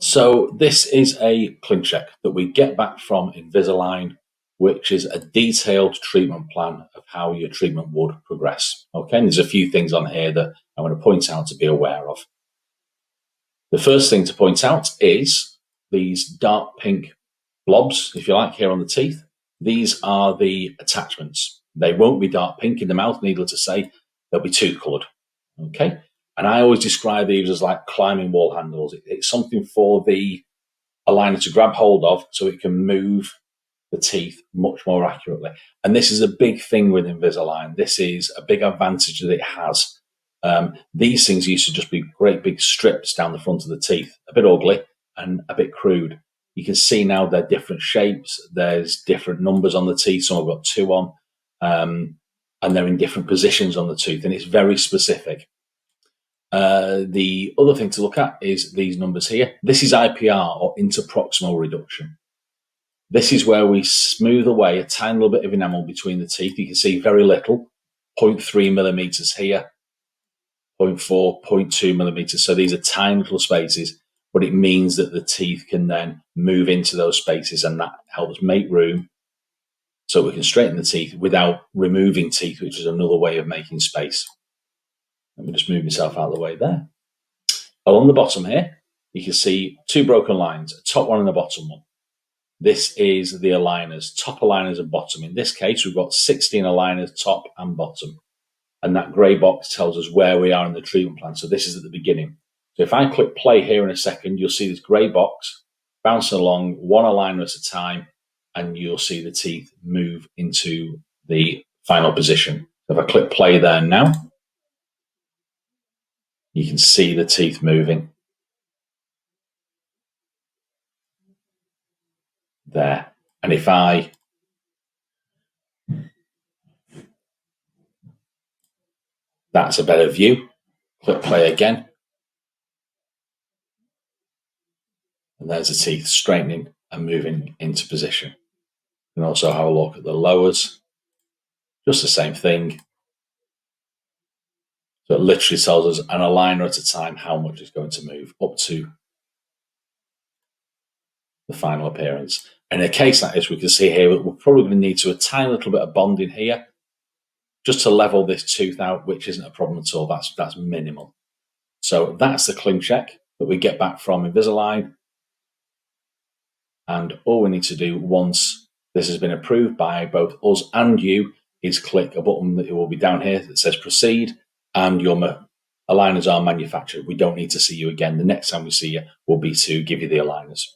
So this is a Clincheck that we get back from Invisalign, which is a detailed treatment plan of how your treatment would progress. Okay, and there's a few things on here that I'm going to point out to be aware of. The first thing to point out is these dark pink blobs, if you like, here on the teeth. These are the attachments. They won't be dark pink in the mouth, needless to say, they'll be two coloured. Okay, and I always describe these as like climbing wall handles. It's something for the aligner to grab hold of so it can move the teeth much more accurately. And this is a big thing with Invisalign. This is a big advantage that it has. These things used to just be great big strips down the front of the teeth, a bit ugly and a bit crude. You can see now they're different shapes. There's different numbers on the teeth. Some have got 2 on, and they're in different positions on the tooth, and it's very specific. The other thing to look at is these numbers here. This is IPR, or interproximal reduction. This is where we smooth away a tiny little bit of enamel between the teeth. You can see very little, 0.3 millimeters here, 0.4, 0.2 millimeters. So these are tiny little spaces, but it means that the teeth can then move into those spaces, and that helps make room so we can straighten the teeth without removing teeth, which is another way of making space. Let me just move myself out of the way there. Along the bottom here, you can see 2 broken lines, a top one and a bottom one. This is the aligners, top aligners and bottom. In this case, we've got 16 aligners, top and bottom. And that grey box tells us where we are in the treatment plan. So this is at the beginning. So if I click play here in a second, you'll see this grey box bouncing along, one aligner at a time, and you'll see the teeth move into the final position. So if I click play there now, you can see the teeth moving there. And if that's a better view, click play again. And there's the teeth straightening and moving into position. You can also have a look at the lowers, just the same thing. So it literally tells us an aligner at a time how much is going to move up to the final appearance. And in a case like this, we can see here, we're probably going to need to a tiny little bit of bonding here just to level this tooth out, which isn't a problem at all. That's minimal. So that's the Clincheck that we get back from Invisalign. And all we need to do once this has been approved by both us and you is click a button that will be down here that says proceed, and your aligners are manufactured. We don't need to see you again. The next time we see you will be to give you the aligners.